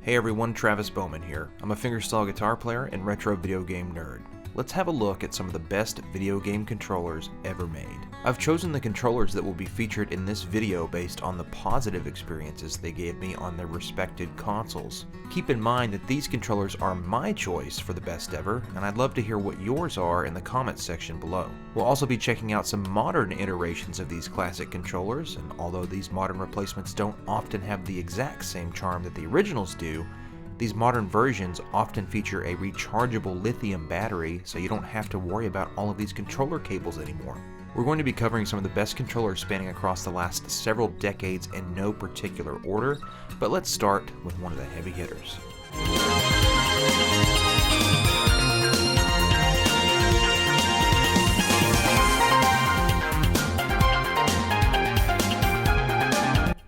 Hey everyone, Travis Bowman here. I'm a fingerstyle guitar player and retro video game nerd. Let's have a look at some of the best video game controllers ever made. I've chosen the controllers that will be featured in this video based on the positive experiences they gave me on their respected consoles. Keep in mind that these controllers are my choice for the best ever, and I'd love to hear what yours are in the comments section below. We'll also be checking out some modern iterations of these classic controllers, and although these modern replacements don't often have the exact same charm that the originals do, these modern versions often feature a rechargeable lithium battery, so you don't have to worry about all of these controller cables anymore. We're going to be covering some of the best controllers spanning across the last several decades in no particular order, but let's start with one of the heavy hitters.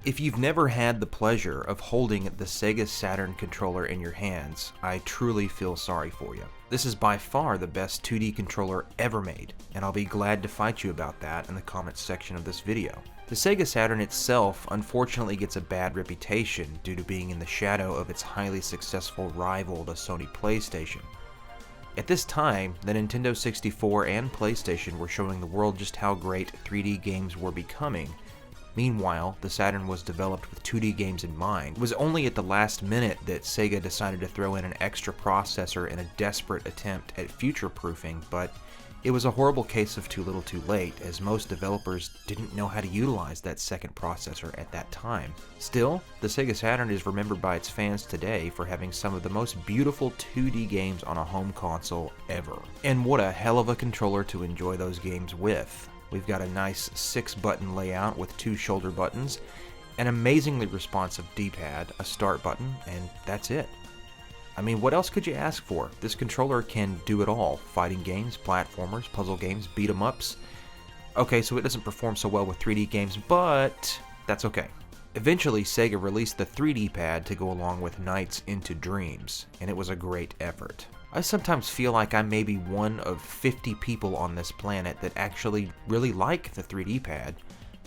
If you've never had the pleasure of holding the Sega Saturn controller in your hands, I truly feel sorry for you. This is by far the best 2D controller ever made, and I'll be glad to fight you about that in the comments section of this video. The Sega Saturn itself unfortunately gets a bad reputation due to being in the shadow of its highly successful rival, the Sony PlayStation. At this time, the Nintendo 64 and PlayStation were showing the world just how great 3D games were becoming. Meanwhile, the Saturn was developed with 2D games in mind. It was only at the last minute that Sega decided to throw in an extra processor in a desperate attempt at future-proofing, but it was a horrible case of too little too late, as most developers didn't know how to utilize that second processor at that time. Still, the Sega Saturn is remembered by its fans today for having some of the most beautiful 2D games on a home console ever. And what a hell of a controller to enjoy those games with. We've got a nice 6-button layout with 2 shoulder buttons, an amazingly responsive D-pad, a start button, and that's it. I mean, what else could you ask for? This controller can do it all. Fighting games, platformers, puzzle games, beat-em-ups. Okay, so it doesn't perform so well with 3D games, but that's okay. Eventually, Sega released the 3D pad to go along with Nights into Dreams, and it was a great effort. I sometimes feel like I may be one of 50 people on this planet that actually really like the 3D pad,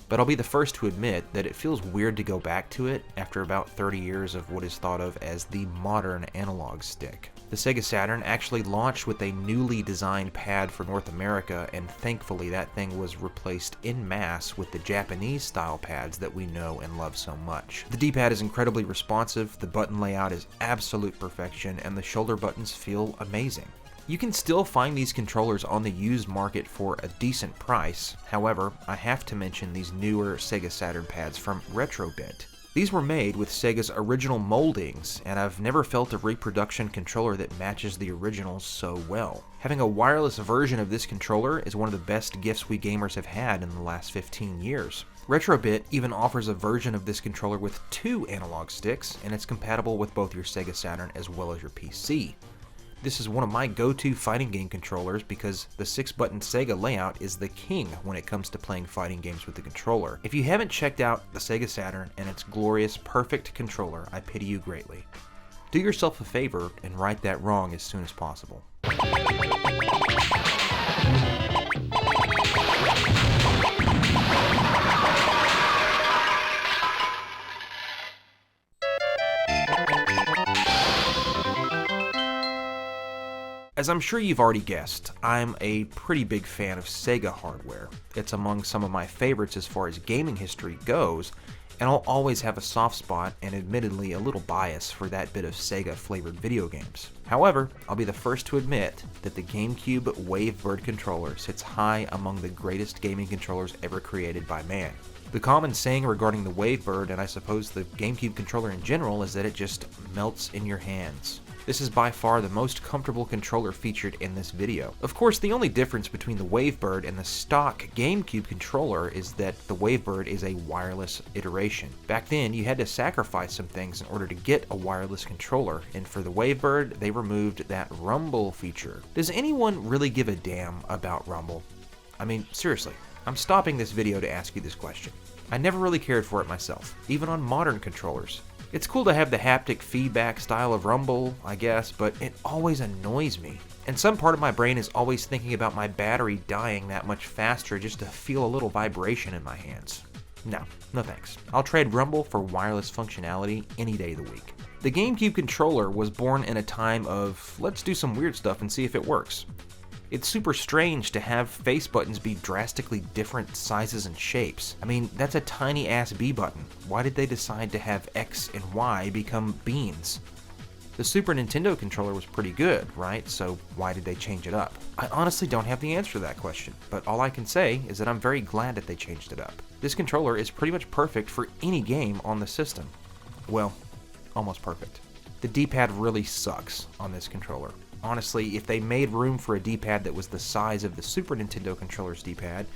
but I'll be the first to admit that it feels weird to go back to it after about 30 years of what is thought of as the modern analog stick. The Sega Saturn actually launched with a newly designed pad for North America, and thankfully that thing was replaced en masse with the Japanese style pads that we know and love so much. The D-pad is incredibly responsive, the button layout is absolute perfection, and the shoulder buttons feel amazing. You can still find these controllers on the used market for a decent price. However, I have to mention these newer Sega Saturn pads from Retrobit. These were made with Sega's original moldings, and I've never felt a reproduction controller that matches the originals so well. Having a wireless version of this controller is one of the best gifts we gamers have had in the last 15 years. Retrobit even offers a version of this controller with 2 analog sticks, and it's compatible with both your Sega Saturn as well as your PC. This is one of my go-to fighting game controllers because the 6-button Sega layout is the king when it comes to playing fighting games with the controller. If you haven't checked out the Sega Saturn and its glorious, perfect controller, I pity you greatly. Do yourself a favor and right that wrong as soon as possible. As I'm sure you've already guessed, I'm a pretty big fan of Sega hardware. It's among some of my favorites as far as gaming history goes, and I'll always have a soft spot and admittedly a little bias for that bit of Sega-flavored video games. However, I'll be the first to admit that the GameCube Wavebird controller sits high among the greatest gaming controllers ever created by man. The common saying regarding the Wavebird, and I suppose the GameCube controller in general, is that it just melts in your hands. This is by far the most comfortable controller featured in this video. Of course, the only difference between the Wavebird and the stock GameCube controller is that the Wavebird is a wireless iteration. Back then, you had to sacrifice some things in order to get a wireless controller, and for the Wavebird, they removed that rumble feature. Does anyone really give a damn about rumble? I mean, seriously, I'm stopping this video to ask you this question. I never really cared for it myself, even on modern controllers. It's cool to have the haptic feedback style of rumble, I guess, but it always annoys me. And some part of my brain is always thinking about my battery dying that much faster just to feel a little vibration in my hands. No thanks. I'll trade rumble for wireless functionality any day of the week. The GameCube controller was born in a time of, let's do some weird stuff and see if it works. It's super strange to have face buttons be drastically different sizes and shapes. I mean, that's a tiny ass B button. Why did they decide to have X and Y become beans? The Super Nintendo controller was pretty good, right? So why did they change it up? I honestly don't have the answer to that question, but all I can say is that I'm very glad that they changed it up. This controller is pretty much perfect for any game on the system. Well, almost perfect. The D-pad really sucks on this controller. Honestly, if they made room for a D-pad that was the size of the Super Nintendo controller's D-pad,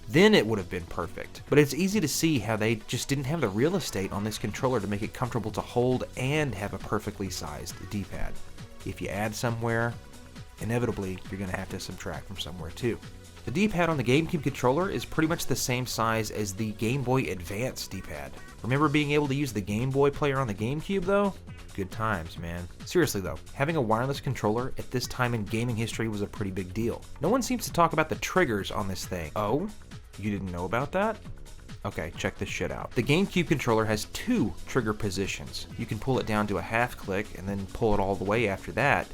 then it would have been perfect. But it's easy to see how they just didn't have the real estate on this controller to make it comfortable to hold and have a perfectly sized D-pad. If you add somewhere, inevitably you're going to have to subtract from somewhere too. The D-pad on the GameCube controller is pretty much the same size as the Game Boy Advance D-pad. Remember being able to use the Game Boy player on the GameCube though? Good times, man. Seriously though, having a wireless controller at this time in gaming history was a pretty big deal. No one seems to talk about the triggers on this thing. Oh? You didn't know about that? Okay, check this shit out. The GameCube controller has 2 trigger positions. You can pull it down to a half click and then pull it all the way after that,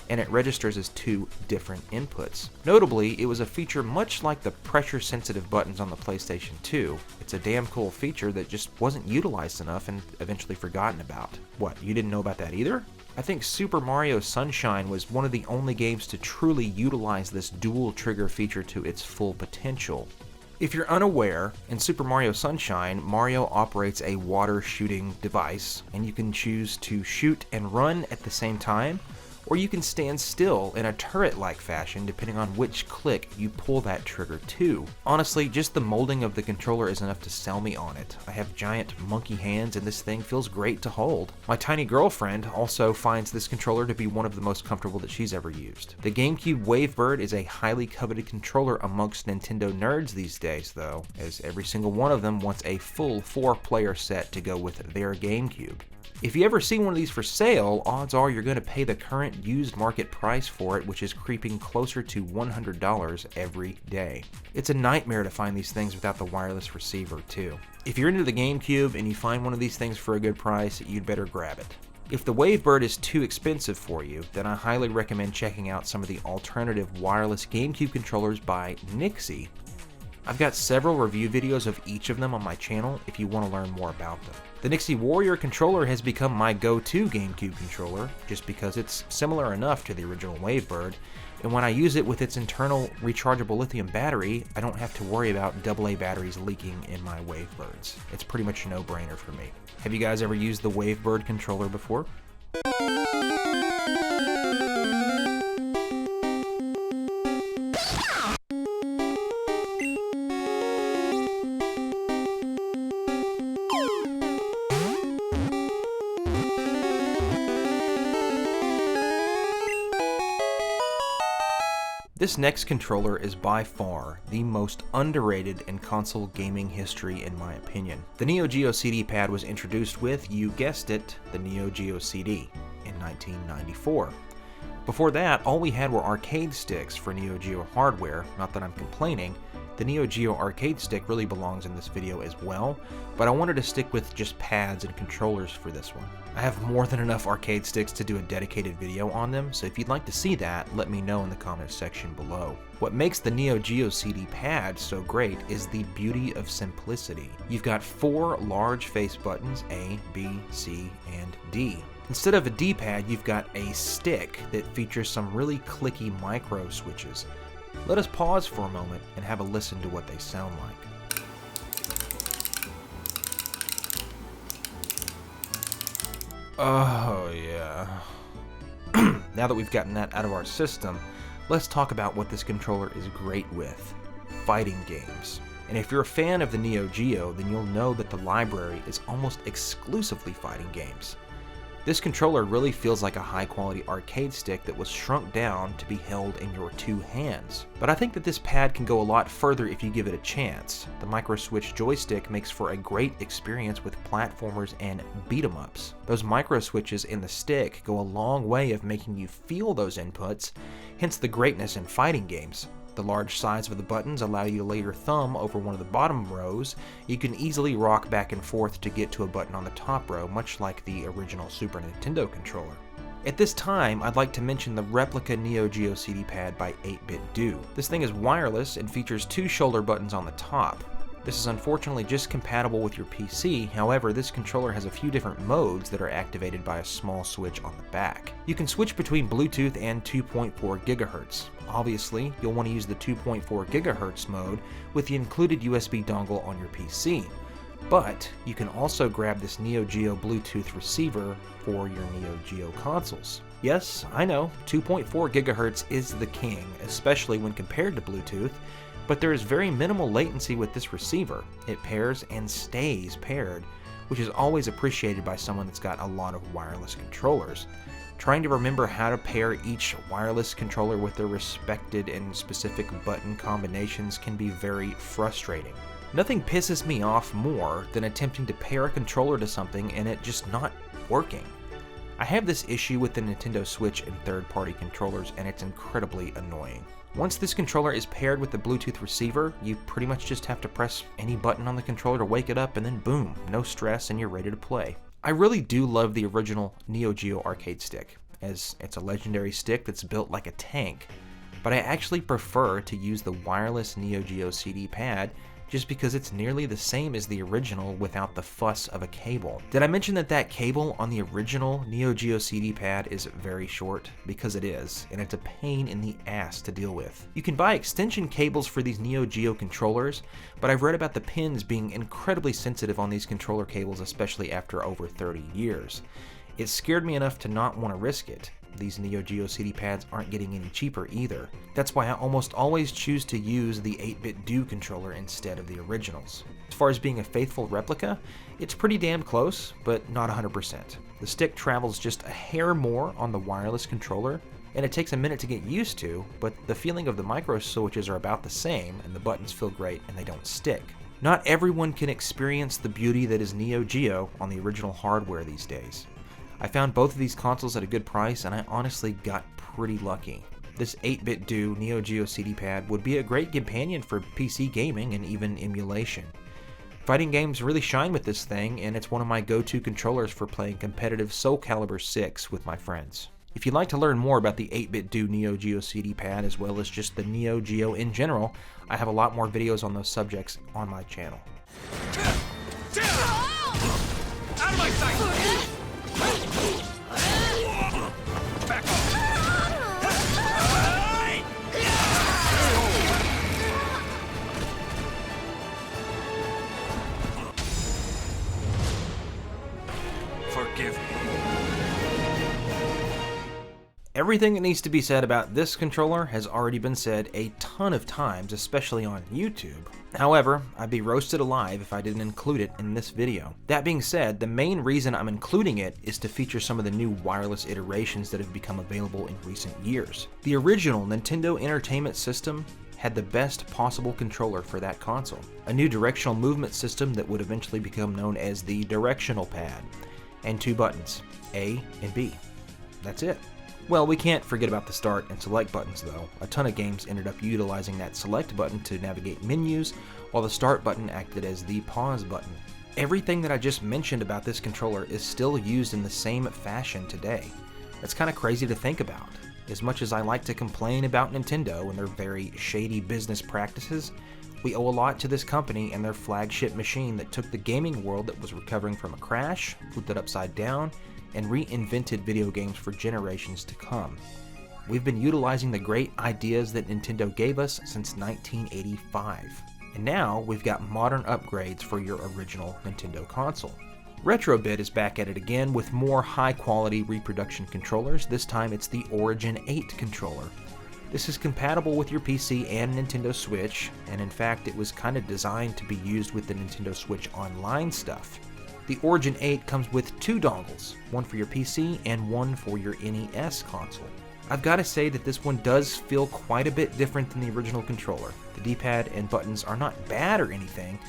and it registers as 2 different inputs. Notably, it was a feature much like the pressure-sensitive buttons on the PlayStation 2. It's a damn cool feature that just wasn't utilized enough and eventually forgotten about. What, you didn't know about that either? I think Super Mario Sunshine was one of the only games to truly utilize this dual trigger feature to its full potential. If you're unaware, in Super Mario Sunshine, Mario operates a water shooting device, and you can choose to shoot and run at the same time, or you can stand still in a turret-like fashion depending on which click you pull that trigger to. Honestly, just the molding of the controller is enough to sell me on it. I have giant monkey hands and this thing feels great to hold. My tiny girlfriend also finds this controller to be one of the most comfortable that she's ever used. The GameCube Wavebird is a highly coveted controller amongst Nintendo nerds these days though, as every single one of them wants a full 4-player set to go with their GameCube. If you ever see one of these for sale, odds are you're going to pay the current used market price for it, which is creeping closer to $100 every day. It's a nightmare to find these things without the wireless receiver too. If you're into the GameCube and you find one of these things for a good price, you'd better grab it. If the Wavebird is too expensive for you, then I highly recommend checking out some of the alternative wireless GameCube controllers by Nixie. I've got several review videos of each of them on my channel if you want to learn more about them. The Nixie Warrior controller has become my go-to GameCube controller just because it's similar enough to the original Wavebird, and when I use it with its internal rechargeable lithium battery, I don't have to worry about AA batteries leaking in my Wavebirds. It's pretty much a no-brainer for me. Have you guys ever used the Wavebird controller before? This next controller is by far the most underrated in console gaming history in my opinion. The Neo Geo CD pad was introduced with, you guessed it, the Neo Geo CD in 1994. Before that, all we had were arcade sticks for Neo Geo hardware. Not that I'm complaining, the Neo Geo arcade stick really belongs in this video as well, but I wanted to stick with just pads and controllers for this one. I have more than enough arcade sticks to do a dedicated video on them, so if you'd like to see that, let me know in the comments section below. What makes the Neo Geo CD pad so great is the beauty of simplicity. You've got 4 large face buttons, A, B, C, and D. Instead of a D-pad, you've got a stick that features some really clicky micro switches. Let us pause for a moment and have a listen to what they sound like. Oh yeah. Now that we've gotten that out of our system, let's talk about what this controller is great with. Fighting games. And if you're a fan of the Neo Geo, then you'll know that the library is almost exclusively fighting games. This controller really feels like a high-quality arcade stick that was shrunk down to be held in your 2 hands. But I think that this pad can go a lot further if you give it a chance. The micro-switch joystick makes for a great experience with platformers and beat-em-ups. Those micro-switches in the stick go a long way of making you feel those inputs, hence the greatness in fighting games. The large size of the buttons allow you to lay your thumb over one of the bottom rows. You can easily rock back and forth to get to a button on the top row, much like the original Super Nintendo controller. At this time, I'd like to mention the replica Neo Geo CD pad by 8-Bit Do. This thing is wireless and features 2 shoulder buttons on the top. This is unfortunately just compatible with your PC, however this controller has a few different modes that are activated by a small switch on the back. You can switch between Bluetooth and 2.4 GHz. Obviously, you'll want to use the 2.4 GHz mode with the included USB dongle on your PC, but you can also grab this Neo Geo Bluetooth receiver for your Neo Geo consoles. Yes, I know, 2.4 GHz is the king, especially when compared to Bluetooth, but there is very minimal latency with this receiver. It pairs and stays paired, which is always appreciated by someone that's got a lot of wireless controllers. Trying to remember how to pair each wireless controller with their respected and specific button combinations can be very frustrating. Nothing pisses me off more than attempting to pair a controller to something and it just not working. I have this issue with the Nintendo Switch and third-party controllers, and it's incredibly annoying. Once this controller is paired with the Bluetooth receiver, you pretty much just have to press any button on the controller to wake it up, and then boom, no stress and you're ready to play. I really do love the original Neo Geo arcade stick, as it's a legendary stick that's built like a tank, but I actually prefer to use the wireless Neo Geo CD pad just because it's nearly the same as the original without the fuss of a cable. Did I mention that cable on the original Neo Geo CD pad is very short? Because it is, and it's a pain in the ass to deal with. You can buy extension cables for these Neo Geo controllers, but I've read about the pins being incredibly sensitive on these controller cables, especially after over 30 years. It scared me enough to not want to risk it. These Neo Geo CD pads aren't getting any cheaper either. That's why I almost always choose to use the 8-Bit Do controller instead of the originals. As far as being a faithful replica, it's pretty damn close, but not 100%. The stick travels just a hair more on the wireless controller, and it takes a minute to get used to, but the feeling of the micro switches are about the same, and the buttons feel great and they don't stick. Not everyone can experience the beauty that is Neo Geo on the original hardware these days. I found both of these consoles at a good price, and I honestly got pretty lucky. This 8-Bit Do Neo Geo CD pad would be a great companion for PC gaming and even emulation. Fighting games really shine with this thing, and it's one of my go-to controllers for playing competitive Soul Calibur 6 with my friends. If you'd like to learn more about the 8-Bit Do Neo Geo CD pad as well as just the Neo Geo in general, I have a lot more videos on those subjects on my channel. Out of my sight! Back up! Forgive me. Everything that needs to be said about this controller has already been said a ton of times, especially on YouTube. However, I'd be roasted alive if I didn't include it in this video. That being said, the main reason I'm including it is to feature some of the new wireless iterations that have become available in recent years. The original Nintendo Entertainment System had the best possible controller for that console. A new directional movement system that would eventually become known as the directional pad, and 2 buttons, A and B. That's it. Well, we can't forget about the start and select buttons though. A ton of games ended up utilizing that select button to navigate menus, while the start button acted as the pause button. Everything that I just mentioned about this controller is still used in the same fashion today. That's kind of crazy to think about. As much as I like to complain about Nintendo and their very shady business practices, we owe a lot to this company and their flagship machine that took the gaming world that was recovering from a crash, flipped it upside down, and reinvented video games for generations to come. We've been utilizing the great ideas that Nintendo gave us since 1985. And now we've got modern upgrades for your original Nintendo console. Retrobit is back at it again with more high-quality reproduction controllers. This time it's the Origin 8 controller. This is compatible with your PC and Nintendo Switch, and in fact it was kind of designed to be used with the Nintendo Switch Online stuff. The Origin 8 comes with 2 dongles, one for your PC and one for your NES console. I've got to say that this one does feel quite a bit different than the original controller. The D-pad and buttons are not bad or anything,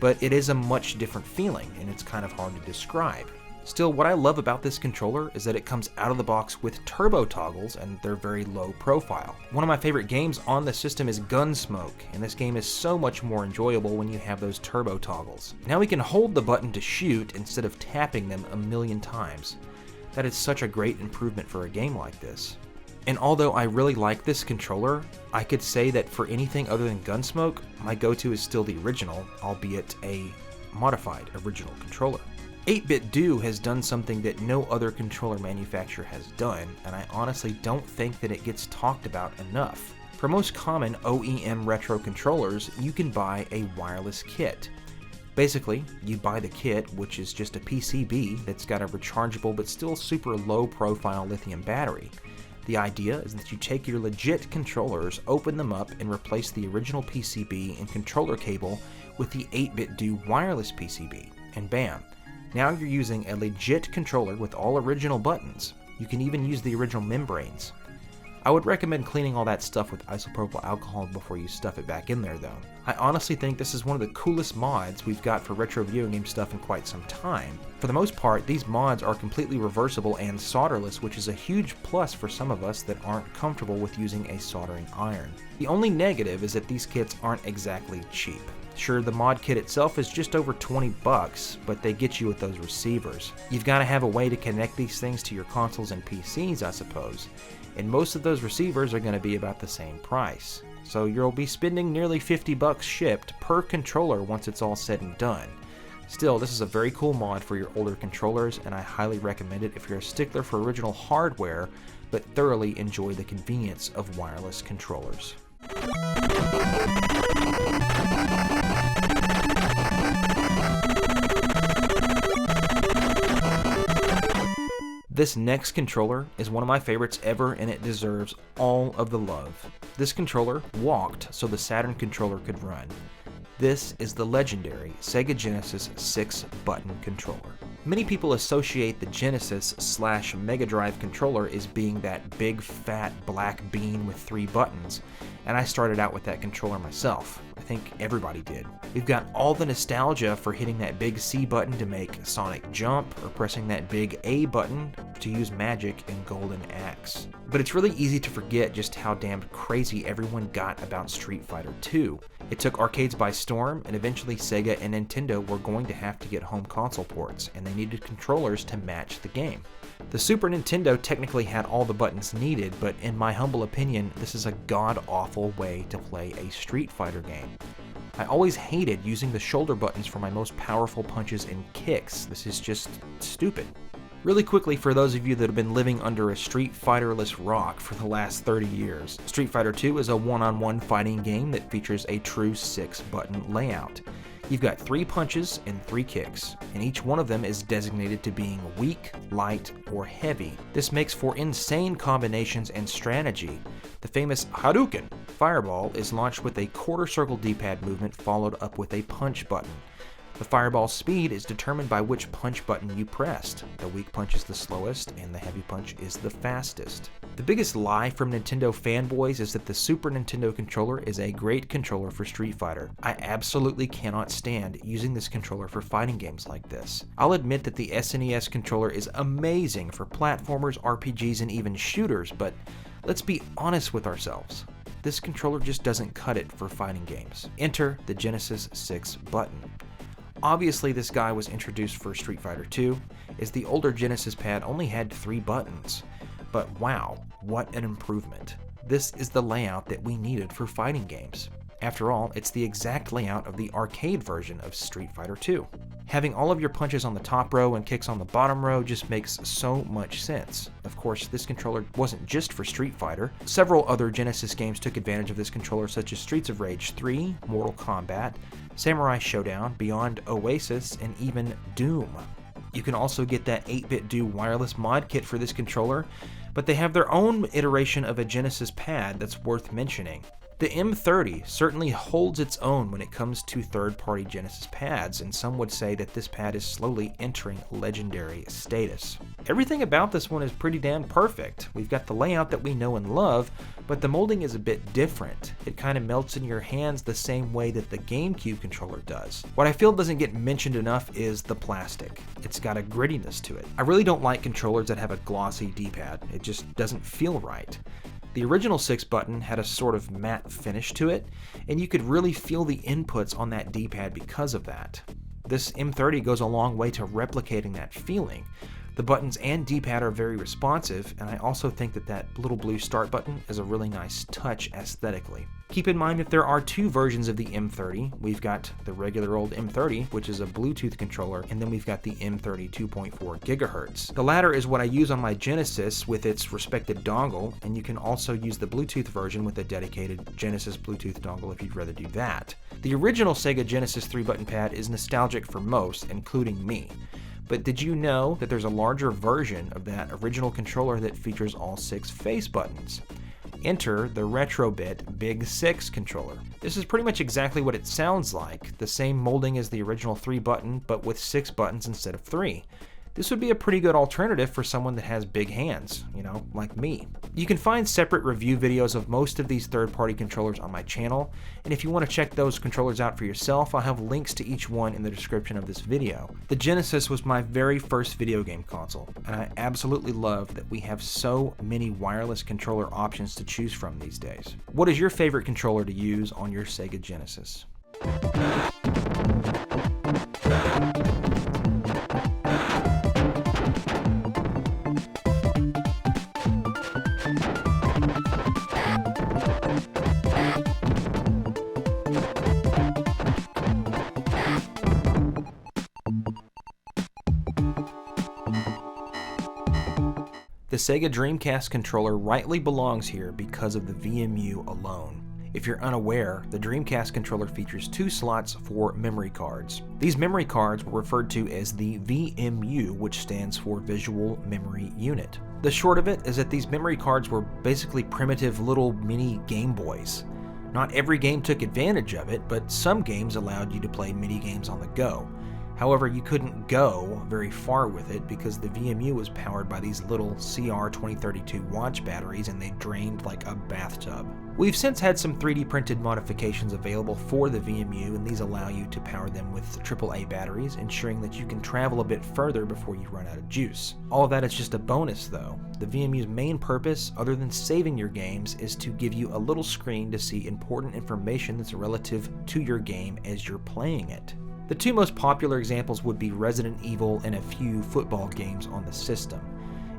but it is a much different feeling, and it's kind of hard to describe. Still, what I love about this controller is that it comes out of the box with turbo toggles and they're very low profile. One of my favorite games on the system is Gunsmoke, and this game is so much more enjoyable when you have those turbo toggles. Now we can hold the button to shoot instead of tapping them a million times. That is such a great improvement for a game like this. And although I really like this controller, I could say that for anything other than Gunsmoke, my go-to is still the original, albeit a modified original controller. 8BitDo has done something that no other controller manufacturer has done, and I honestly don't think that it gets talked about enough. For most common OEM retro controllers, you can buy a wireless kit. Basically, you buy the kit, which is just a PCB that's got a rechargeable but still super low profile lithium battery. The idea is that you take your legit controllers, open them up, and replace the original PCB and controller cable with the 8BitDo wireless PCB, and bam! Now you're using a legit controller with all original buttons. You can even use the original membranes. I would recommend cleaning all that stuff with isopropyl alcohol before you stuff it back in there though. I honestly think this is one of the coolest mods we've got for retro video game stuff in quite some time. For the most part, these mods are completely reversible and solderless, which is a huge plus for some of us that aren't comfortable with using a soldering iron. The only negative is that these kits aren't exactly cheap. Sure, the mod kit itself is just over 20 bucks, but they get you with those receivers. You've got to have a way to connect these things to your consoles and PCs, I suppose, and most of those receivers are going to be about the same price. So you'll be spending nearly 50 bucks shipped per controller once it's all said and done. Still, this is a very cool mod for your older controllers, and I highly recommend it if you're a stickler for original hardware, but thoroughly enjoy the convenience of wireless controllers. This next controller is one of my favorites ever, and it deserves all of the love. This controller walked so the Saturn controller could run. This is the legendary Sega Genesis 6-button controller. Many people associate the Genesis / Mega Drive controller as being that big fat black bean with 3 buttons, and I started out with that controller myself. I think everybody did. We've got all the nostalgia for hitting that big C button to make Sonic jump, or pressing that big A button to use magic in Golden Axe. But it's really easy to forget just how damned crazy everyone got about Street Fighter 2. It took arcades by storm, and eventually Sega and Nintendo were going to have to get home console ports, and they needed controllers to match the game. The Super Nintendo technically had all the buttons needed, but in my humble opinion, this is a god-awful way to play a Street Fighter game. I always hated using the shoulder buttons for my most powerful punches and kicks. This is just stupid. Really quickly, for those of you that have been living under a Street Fighter-less rock for the last 30 years, Street Fighter 2 is a one-on-one fighting game that features a true 6-button layout. You've got 3 punches and 3 kicks, and each one of them is designated to being weak, light, or heavy. This makes for insane combinations and strategy. The famous Hadouken fireball is launched with a quarter circle D-pad movement followed up with a punch button. The fireball's speed is determined by which punch button you pressed. The weak punch is the slowest, and the heavy punch is the fastest. The biggest lie from Nintendo fanboys is that the Super Nintendo controller is a great controller for Street Fighter. I absolutely cannot stand using this controller for fighting games like this. I'll admit that the SNES controller is amazing for platformers, RPGs, and even shooters, but let's be honest with ourselves. This controller just doesn't cut it for fighting games. Enter the Genesis 6 button. Obviously, this guy was introduced for Street Fighter 2, as the older Genesis pad only had 3 buttons. But wow, what an improvement. This is the layout that we needed for fighting games. After all, it's the exact layout of the arcade version of Street Fighter 2. Having all of your punches on the top row and kicks on the bottom row just makes so much sense. Of course, this controller wasn't just for Street Fighter. Several other Genesis games took advantage of this controller, such as Streets of Rage 3, Mortal Kombat, Samurai Showdown, Beyond Oasis, and even Doom. You can also get that 8BitDo wireless mod kit for this controller, but they have their own iteration of a Genesis pad that's worth mentioning. The M30 certainly holds its own when it comes to third-party Genesis pads, and some would say that this pad is slowly entering legendary status. Everything about this one is pretty damn perfect. We've got the layout that we know and love, but the molding is a bit different. It kind of melts in your hands the same way that the GameCube controller does. What I feel doesn't get mentioned enough is the plastic. It's got a grittiness to it. I really don't like controllers that have a glossy D-pad. It just doesn't feel right. The original 6-button had a sort of matte finish to it, and you could really feel the inputs on that D-pad because of that. This M30 goes a long way to replicating that feeling. The buttons and D-pad are very responsive, and I also think that that little blue start button is a really nice touch aesthetically. Keep in mind that there are two versions of the M30. We've got the regular old M30, which is a Bluetooth controller, and then we've got the M30 2.4 GHz. The latter is what I use on my Genesis with its respective dongle, and you can also use the Bluetooth version with a dedicated Genesis Bluetooth dongle if you'd rather do that. The original Sega Genesis 3-button pad is nostalgic for most, including me. But did you know that there's a larger version of that original controller that features all 6 face buttons? Enter the Retrobit Big 6 controller. This is pretty much exactly what it sounds like, the same molding as the original 3-button, but with 6 buttons instead of 3. This would be a pretty good alternative for someone that has big hands, like me. You can find separate review videos of most of these third-party controllers on my channel, and if you want to check those controllers out for yourself, I'll have links to each one in the description of this video. The Genesis was my very first video game console, and I absolutely love that we have so many wireless controller options to choose from these days. What is your favorite controller to use on your Sega Genesis? The Sega Dreamcast controller rightly belongs here because of the VMU alone. If you're unaware, the Dreamcast controller features 2 slots for memory cards. These memory cards were referred to as the VMU, which stands for Visual Memory Unit. The short of it is that these memory cards were basically primitive little mini Game Boys. Not every game took advantage of it, but some games allowed you to play mini games on the go. However, you couldn't go very far with it because the VMU was powered by these little CR2032 watch batteries and they drained like a bathtub. We've since had some 3D printed modifications available for the VMU, and these allow you to power them with AAA batteries, ensuring that you can travel a bit further before you run out of juice. All of that is just a bonus though. The VMU's main purpose, other than saving your games, is to give you a little screen to see important information that's relative to your game as you're playing it. The 2 most popular examples would be Resident Evil and a few football games on the system.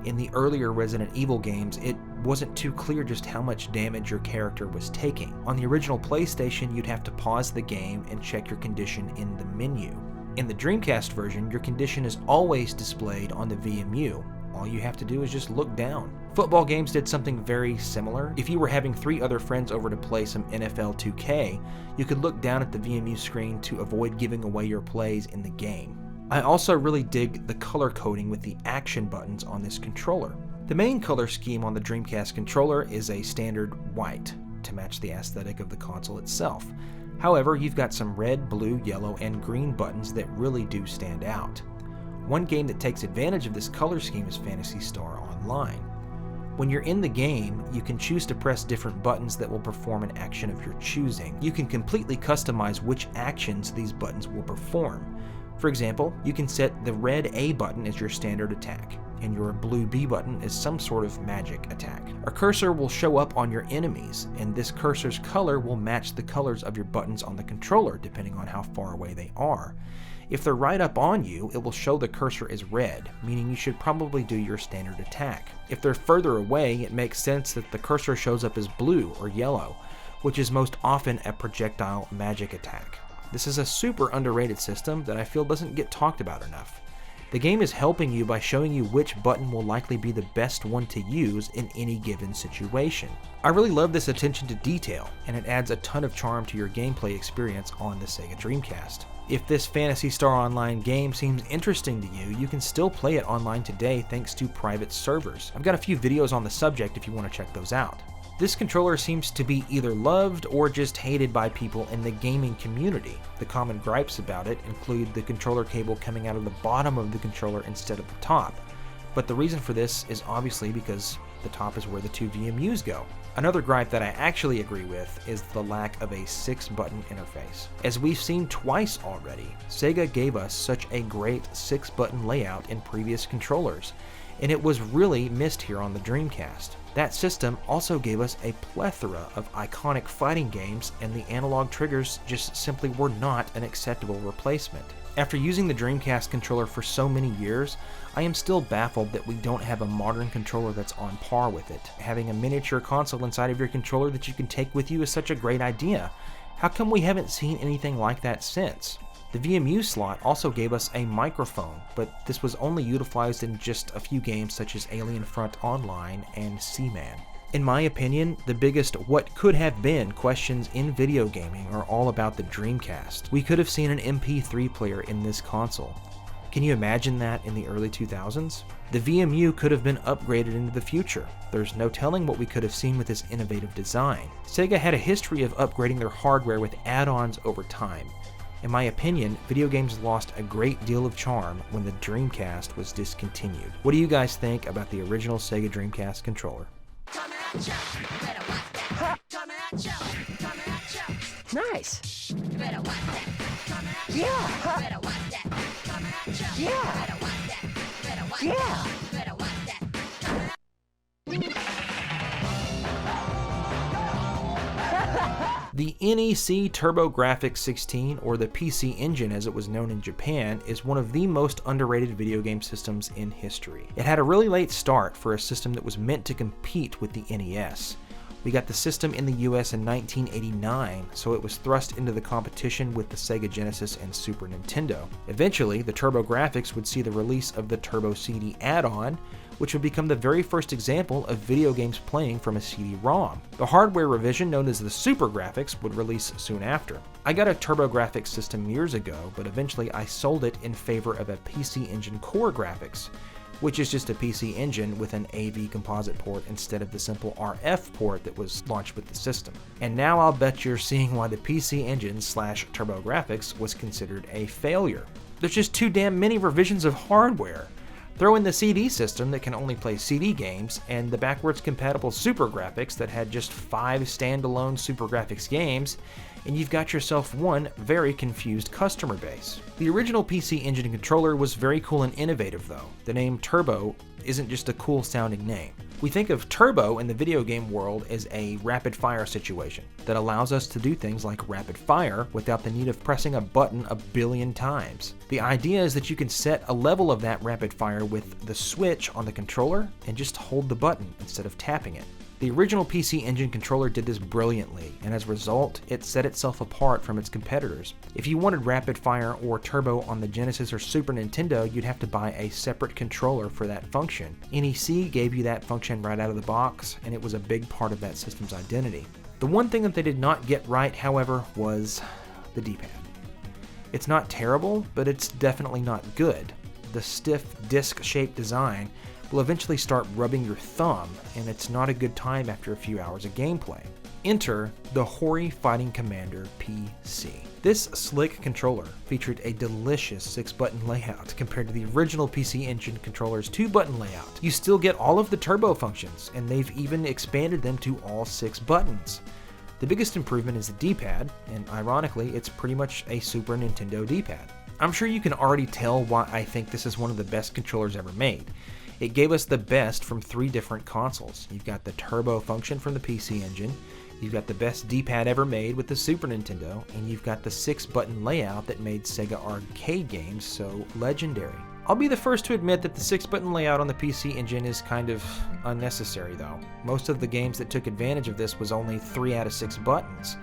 In the earlier Resident Evil games, it wasn't too clear just how much damage your character was taking. On the original PlayStation, you'd have to pause the game and check your condition in the menu. In the Dreamcast version, your condition is always displayed on the VMU. All you have to do is just look down. Football games did something very similar. If you were having 3 other friends over to play some NFL 2K, you could look down at the VMU screen to avoid giving away your plays in the game. I also really dig the color coding with the action buttons on this controller. The main color scheme on the Dreamcast controller is a standard white to match the aesthetic of the console itself. However, you've got some red, blue, yellow, and green buttons that really do stand out. One game that takes advantage of this color scheme is Phantasy Star Online. When you're in the game, you can choose to press different buttons that will perform an action of your choosing. You can completely customize which actions these buttons will perform. For example, you can set the red A button as your standard attack, and your blue B button as some sort of magic attack. A cursor will show up on your enemies, and this cursor's color will match the colors of your buttons on the controller depending on how far away they are. If they're right up on you, it will show the cursor as red, meaning you should probably do your standard attack. If they're further away, it makes sense that the cursor shows up as blue or yellow, which is most often a projectile magic attack. This is a super underrated system that I feel doesn't get talked about enough. The game is helping you by showing you which button will likely be the best one to use in any given situation. I really love this attention to detail, and it adds a ton of charm to your gameplay experience on the Sega Dreamcast. If this Phantasy Star Online game seems interesting to you, you can still play it online today thanks to private servers. I've got a few videos on the subject if you want to check those out. This controller seems to be either loved or just hated by people in the gaming community. The common gripes about it include the controller cable coming out of the bottom of the controller instead of the top. But the reason for this is obviously because the top is where the two VMUs go. Another gripe that I actually agree with is the lack of a 6-button interface. As we've seen twice already, Sega gave us such a great 6-button layout in previous controllers, and it was really missed here on the Dreamcast. That system also gave us a plethora of iconic fighting games, and the analog triggers just simply were not an acceptable replacement. After using the Dreamcast controller for so many years, I am still baffled that we don't have a modern controller that's on par with it. Having a miniature console inside of your controller that you can take with you is such a great idea. How come we haven't seen anything like that since? The VMU slot also gave us a microphone, but this was only utilized in just a few games such as Alien Front Online and Seaman. In my opinion, the biggest what could have been questions in video gaming are all about the Dreamcast. We could have seen an MP3 player in this console. Can you imagine that in the early 2000s? The VMU could have been upgraded into the future. There's no telling what we could have seen with this innovative design. Sega had a history of upgrading their hardware with add-ons over time. In my opinion, video games lost a great deal of charm when the Dreamcast was discontinued. What do you guys think about the original Sega Dreamcast controller? Nice. Yeah. Yeah. Yeah. The NEC TurboGrafx 16, or the PC Engine as it was known in Japan, is one of the most underrated video game systems in history. It had a really late start for a system that was meant to compete with the NES. We got the system in the US in 1989, so it was thrust into the competition with the Sega Genesis and Super Nintendo. Eventually, the TurboGrafx would see the release of the Turbo CD add-on, which would become the very first example of video games playing from a CD-ROM. The hardware revision known as the Super Graphics would release soon after. I got a TurboGrafx system years ago, but eventually I sold it in favor of a PC Engine Core Graphics, which is just a PC Engine with an AV composite port instead of the simple RF port that was launched with the system. And now I'll bet you're seeing why the PC Engine / TurboGrafx was considered a failure. There's just too damn many revisions of hardware. Throw in the CD system that can only play CD games, and the backwards compatible Super Graphics that had just 5 standalone Super Graphics games, and you've got yourself one very confused customer base. The original PC Engine controller was very cool and innovative though. The name Turbo isn't just a cool sounding name. We think of turbo in the video game world as a rapid fire situation that allows us to do things like rapid fire without the need of pressing a button a billion times. The idea is that you can set a level of that rapid fire with the switch on the controller and just hold the button instead of tapping it. The original PC Engine controller did this brilliantly, and as a result, it set itself apart from its competitors. If you wanted rapid fire or turbo on the Genesis or Super Nintendo, you'd have to buy a separate controller for that function. NEC gave you that function right out of the box, and it was a big part of that system's identity. The one thing that they did not get right, however, was the D-pad. It's not terrible, but it's definitely not good. The stiff disc-shaped design will eventually start rubbing your thumb, and it's not a good time after a few hours of gameplay. Enter the Hori Fighting Commander PC. This slick controller featured a delicious 6-button layout compared to the original PC Engine controller's 2-button layout. You still get all of the turbo functions, and they've even expanded them to all 6 buttons. The biggest improvement is the D-pad, and ironically, it's pretty much a Super Nintendo D-pad. I'm sure you can already tell why I think this is one of the best controllers ever made. It gave us the best from 3 different consoles. You've got the turbo function from the PC Engine, you've got the best D-pad ever made with the Super Nintendo, and you've got the 6-button layout that made Sega arcade games so legendary. I'll be the first to admit that the 6-button layout on the PC Engine is kind of unnecessary though. Most of the games that took advantage of this was only 3 out of 6 buttons.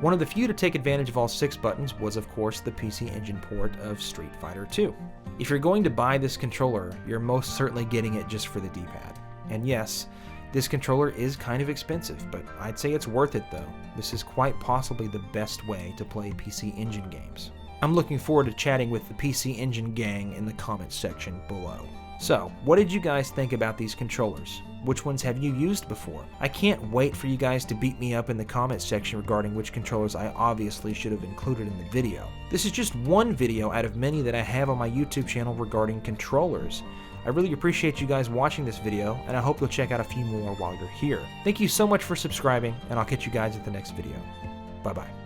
One of the few to take advantage of all 6 buttons was of course the PC Engine port of Street Fighter II. If you're going to buy this controller, you're most certainly getting it just for the D-pad. And yes, this controller is kind of expensive, but I'd say it's worth it though. This is quite possibly the best way to play PC Engine games. I'm looking forward to chatting with the PC Engine gang in the comments section below. So, what did you guys think about these controllers? Which ones have you used before? I can't wait for you guys to beat me up in the comments section regarding which controllers I obviously should have included in the video. This is just one video out of many that I have on my YouTube channel regarding controllers. I really appreciate you guys watching this video, and I hope you'll check out a few more while you're here. Thank you so much for subscribing, and I'll catch you guys at the next video. Bye-bye.